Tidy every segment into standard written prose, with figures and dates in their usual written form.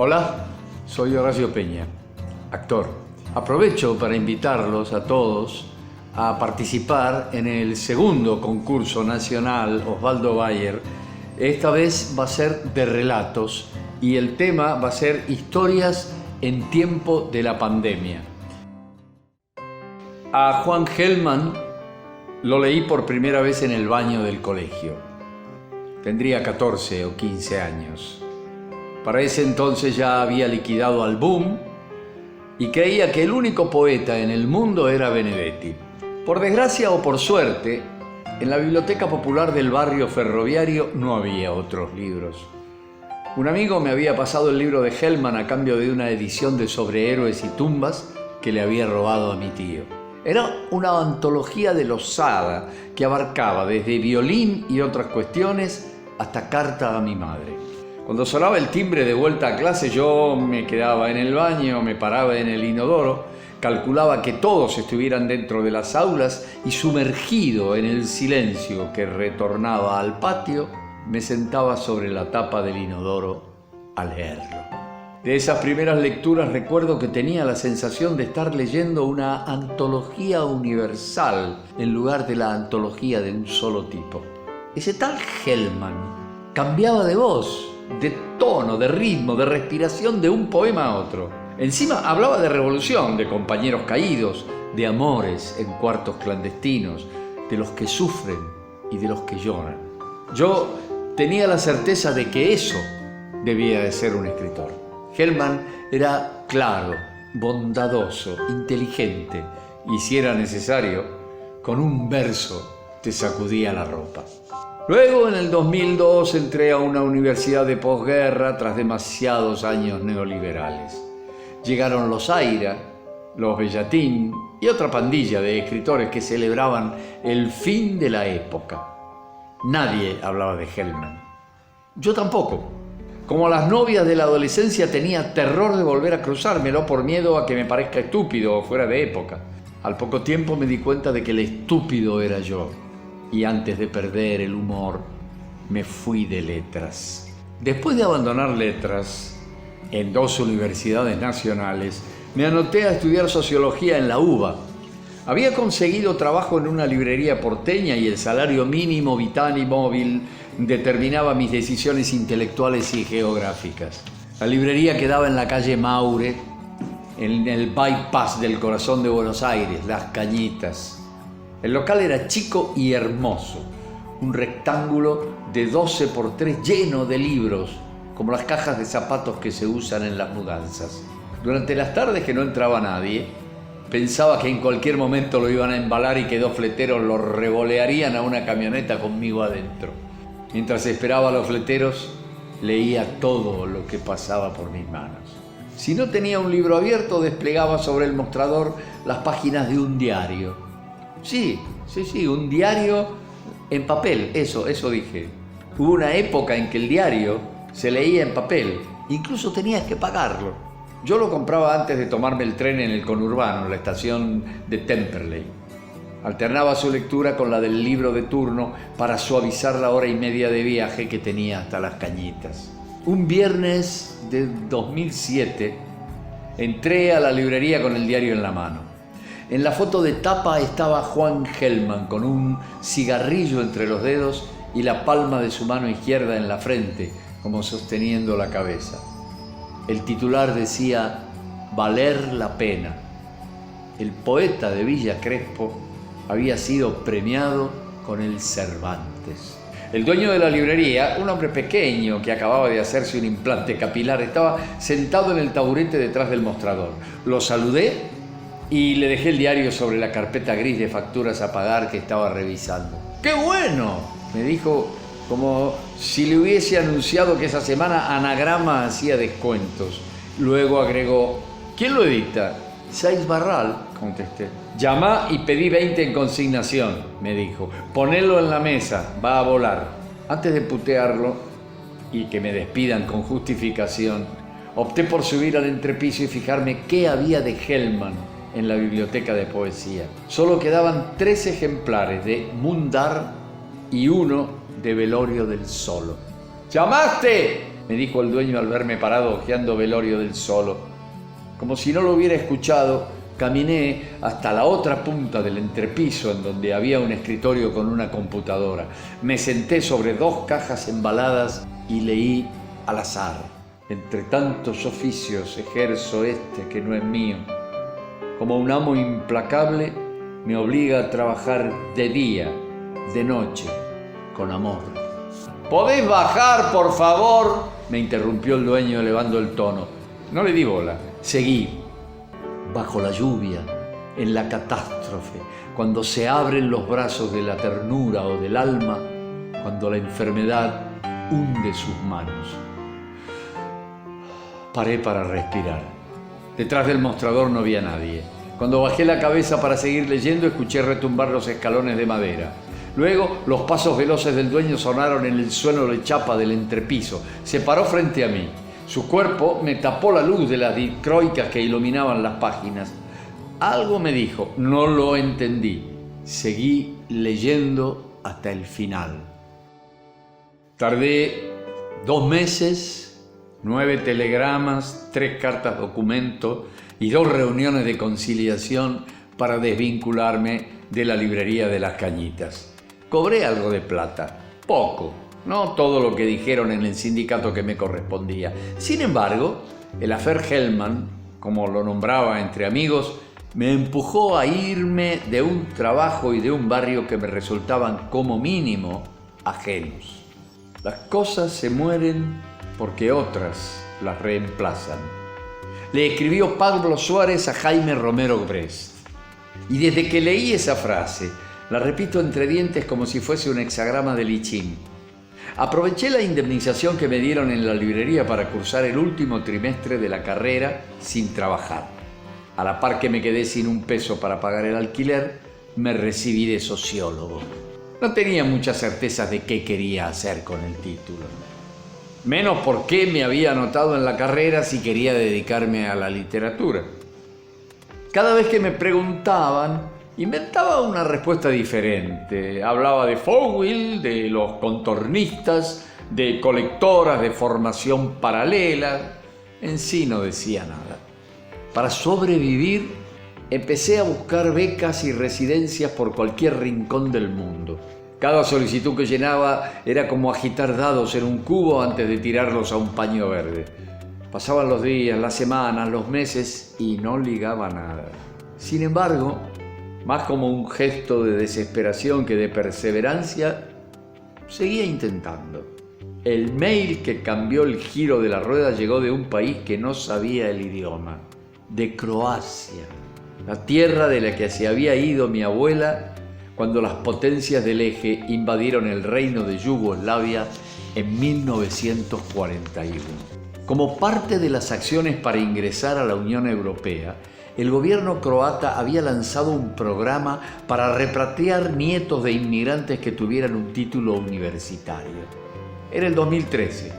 Hola, soy Horacio Peña, actor. Aprovecho para invitarlos a todos a participar en el segundo concurso nacional Osvaldo Bayer. Esta vez va a ser de relatos y el tema va a ser historias en tiempo de la pandemia. A Juan Gelman lo leí por primera vez en el baño del colegio. Tendría 14 o 15 años. Para ese entonces ya había liquidado al boom y creía que el único poeta en el mundo era Benedetti. Por desgracia o por suerte, en la biblioteca popular del barrio ferroviario no había otros libros. Un amigo me había pasado el libro de Gelman a cambio de una edición de Sobre héroes y tumbas que le había robado a mi tío. Era una antología de Losada que abarcaba desde violín y otras cuestiones hasta carta a mi madre. Cuando sonaba el timbre de vuelta a clase, yo me quedaba en el baño, me paraba en el inodoro, calculaba que todos estuvieran dentro de las aulas y sumergido en el silencio que retornaba al patio, me sentaba sobre la tapa del inodoro a leerlo. De esas primeras lecturas recuerdo que tenía la sensación de estar leyendo una antología universal en lugar de la antología de un solo tipo. Ese tal Gelman cambiaba de voz, de tono, de ritmo, de respiración de un poema a otro. Encima hablaba de revolución, de compañeros caídos, de amores en cuartos clandestinos, de los que sufren y de los que lloran. Yo tenía la certeza de que eso debía de ser un escritor. Gelman era claro, bondadoso, inteligente y, si era necesario, con un verso te sacudía la ropa. Luego, en el 2002, entré a una universidad de posguerra tras demasiados años neoliberales. Llegaron los Aira, los Bellatín y otra pandilla de escritores que celebraban el fin de la época. Nadie hablaba de Gelman. Yo tampoco. Como a las novias de la adolescencia tenía terror de volver a cruzármelo por miedo a que me parezca estúpido o fuera de época. Al poco tiempo me di cuenta de que el estúpido era yo. Y antes de perder el humor, me fui de letras. Después de abandonar letras en 2 universidades nacionales, me anoté a estudiar sociología en la UBA. Había conseguido trabajo en una librería porteña y el salario mínimo vital y móvil determinaba mis decisiones intelectuales y geográficas. La librería quedaba en la calle Maure, en el bypass del corazón de Buenos Aires, Las Cañitas. El local era chico y hermoso, un rectángulo de 12 por 3 lleno de libros, como las cajas de zapatos que se usan en las mudanzas. Durante las tardes que no entraba nadie, pensaba que en cualquier momento lo iban a embalar y que 2 fleteros lo revolearían a una camioneta conmigo adentro. Mientras esperaba a los fleteros, leía todo lo que pasaba por mis manos. Si no tenía un libro abierto, desplegaba sobre el mostrador las páginas de un diario. Sí, un diario en papel, eso dije. Hubo una época en que el diario se leía en papel, incluso tenías que pagarlo. Yo lo compraba antes de tomarme el tren en el conurbano, en la estación de Temperley. Alternaba su lectura con la del libro de turno para suavizar la hora y media de viaje que tenía hasta Las Cañitas. Un viernes de 2007 entré a la librería con el diario en la mano. En la foto de tapa estaba Juan Gelman con un cigarrillo entre los dedos y la palma de su mano izquierda en la frente, como sosteniendo la cabeza. El titular decía «Valer la pena». El poeta de Villa Crespo había sido premiado con el Cervantes. El dueño de la librería, un hombre pequeño que acababa de hacerse un implante capilar, estaba sentado en el taburete detrás del mostrador. Lo saludé y le dejé el diario sobre la carpeta gris de facturas a pagar que estaba revisando. ¡Qué bueno!, me dijo, como si le hubiese anunciado que esa semana Anagrama hacía descuentos. Luego agregó, ¿quién lo edita? Saiz Barral, contesté. Llamá y pedí 20 en consignación, me dijo. Ponelo en la mesa, va a volar. Antes de putearlo y que me despidan con justificación, opté por subir al entrepiso y fijarme qué había de Gelman en la biblioteca de poesía. Solo quedaban 3 ejemplares de Mundar y 1 de Velorio del Solo. ¡Llamaste!, me dijo el dueño al verme parado hojeando Velorio del Solo. Como si no lo hubiera escuchado, caminé hasta la otra punta del entrepiso en donde había un escritorio con una computadora. Me senté sobre 2 cajas embaladas y leí al azar. Entre tantos oficios ejerzo este que no es mío. Como un amo implacable, me obliga a trabajar de día, de noche, con amor. ¿Podés bajar, por favor?, me interrumpió el dueño elevando el tono. No le di bola, seguí. Bajo la lluvia, en la catástrofe, cuando se abren los brazos de la ternura o del alma, cuando la enfermedad hunde sus manos. Paré para respirar. Detrás del mostrador no había nadie. Cuando bajé la cabeza para seguir leyendo, escuché retumbar los escalones de madera. Luego, los pasos veloces del dueño sonaron en el suelo de chapa del entrepiso. Se paró frente a mí. Su cuerpo me tapó la luz de las dicroicas que iluminaban las páginas. Algo me dijo, no lo entendí. Seguí leyendo hasta el final. Tardé 2 meses, 9 telegramas, 3 cartas documento y 2 reuniones de conciliación para desvincularme de la librería de las Cañitas. Cobré algo de plata, poco, no todo lo que dijeron en el sindicato que me correspondía. Sin embargo, el affair Hellman, como lo nombraba entre amigos, me empujó a irme de un trabajo y de un barrio que me resultaban como mínimo ajenos. Las cosas se mueren porque otras las reemplazan. Le escribió Pablo Suárez a Jaime Romero Brest. Y desde que leí esa frase, la repito entre dientes como si fuese un hexagrama de Lichín. Aproveché la indemnización que me dieron en la librería para cursar el último trimestre de la carrera sin trabajar. A la par que me quedé sin un peso para pagar el alquiler, me recibí de sociólogo. No tenía muchas certezas de qué quería hacer con el título. Menos por qué me había anotado en la carrera si quería dedicarme a la literatura. Cada vez que me preguntaban, inventaba una respuesta diferente. Hablaba de Fouil, de los contornistas, de colectoras de formación paralela. En sí no decía nada. Para sobrevivir, empecé a buscar becas y residencias por cualquier rincón del mundo. Cada solicitud que llenaba era como agitar dados en un cubo antes de tirarlos a un paño verde. Pasaban los días, las semanas, los meses y no ligaba nada. Sin embargo, más como un gesto de desesperación que de perseverancia, seguía intentando. El mail que cambió el giro de la rueda llegó de un país que no sabía el idioma, de Croacia, la tierra de la que se había ido mi abuela cuando las potencias del eje invadieron el reino de Yugoslavia en 1941. Como parte de las acciones para ingresar a la Unión Europea, el gobierno croata había lanzado un programa para repatriar nietos de inmigrantes que tuvieran un título universitario. Era el 2013.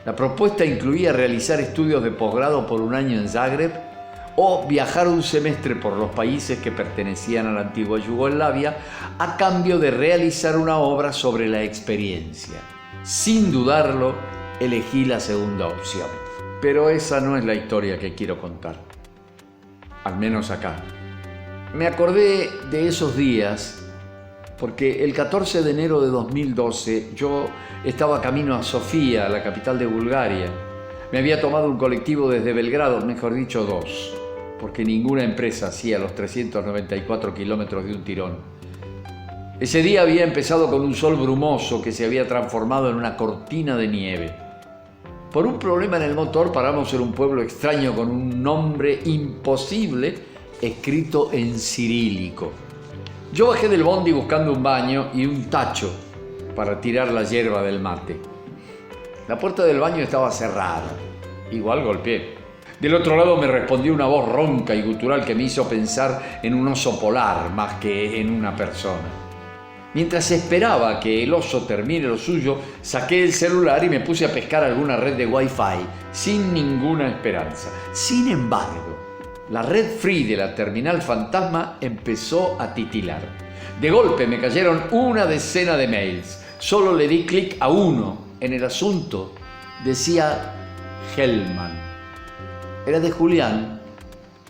La propuesta incluía realizar estudios de posgrado por 1 año en Zagreb o viajar un semestre por los países que pertenecían a la antigua Yugoslavia a cambio de realizar una obra sobre la experiencia. Sin dudarlo, elegí la segunda opción. Pero esa no es la historia que quiero contar. Al menos acá. Me acordé de esos días porque el 14 de enero de 2012 yo estaba camino a Sofía, la capital de Bulgaria. Me había tomado un colectivo desde Belgrado, mejor dicho 2, porque ninguna empresa hacía los 394 kilómetros de un tirón. Ese día había empezado con un sol brumoso que se había transformado en una cortina de nieve. Por un problema en el motor paramos en un pueblo extraño con un nombre imposible escrito en cirílico. Yo bajé del bondi buscando un baño y un tacho para tirar la hierba del mate. La puerta del baño estaba cerrada. Igual golpeé. Del otro lado me respondió una voz ronca y gutural que me hizo pensar en un oso polar más que en una persona. Mientras esperaba que el oso termine lo suyo, saqué el celular y me puse a pescar alguna red de Wi-Fi, sin ninguna esperanza. Sin embargo, la red free de la terminal fantasma empezó a titilar. De golpe me cayeron una decena de mails. Solo le di clic a uno en el asunto decía Hellman. Era de Julián,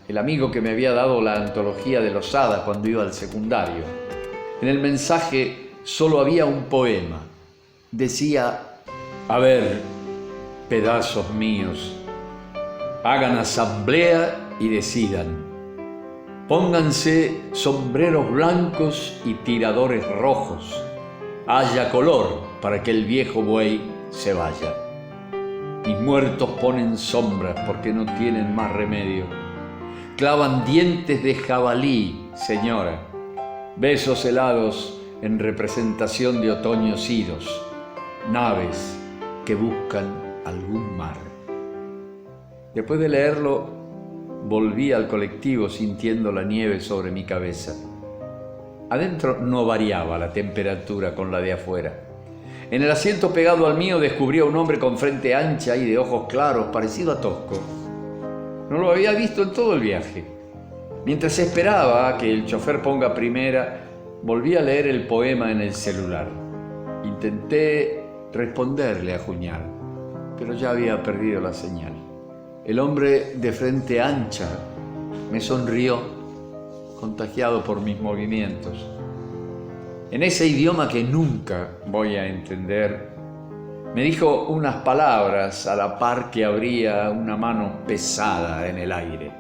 el amigo que me había dado la antología de los hadas cuando iba al secundario. En el mensaje solo había un poema. Decía: a ver, pedazos míos, hagan asamblea y decidan. Pónganse sombreros blancos y tiradores rojos. Haya color para que el viejo buey se vaya. Mis muertos ponen sombras porque no tienen más remedio. Clavan dientes de jabalí, señora. Besos helados en representación de otoños idos. Naves que buscan algún mar. Después de leerlo, volví al colectivo sintiendo la nieve sobre mi cabeza. Adentro no variaba la temperatura con la de afuera. En el asiento pegado al mío descubrí a un hombre con frente ancha y de ojos claros, parecido a Tosco. No lo había visto en todo el viaje. Mientras esperaba que el chofer ponga primera, volví a leer el poema en el celular. Intenté responderle a Juñal, pero ya había perdido la señal. El hombre de frente ancha me sonrió, contagiado por mis movimientos. En ese idioma que nunca voy a entender, me dijo unas palabras a la par que abría una mano pesada en el aire.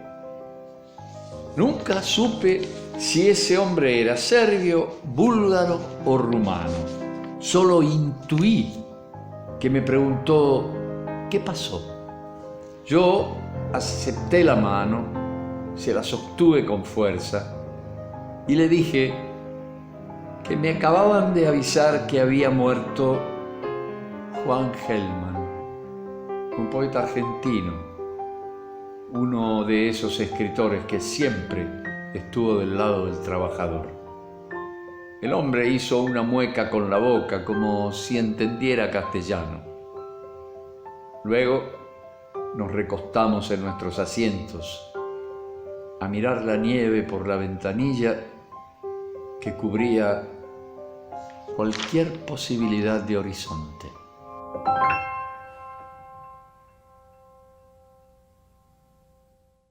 Nunca supe si ese hombre era serbio, búlgaro o rumano. Solo intuí que me preguntó qué pasó. Yo acepté la mano, se la sostuve con fuerza y le dije que me acababan de avisar que había muerto Juan Hellman, un poeta argentino, uno de esos escritores que siempre estuvo del lado del trabajador. El hombre hizo una mueca con la boca como si entendiera castellano. Luego nos recostamos en nuestros asientos a mirar la nieve por la ventanilla que cubría cualquier posibilidad de horizonte.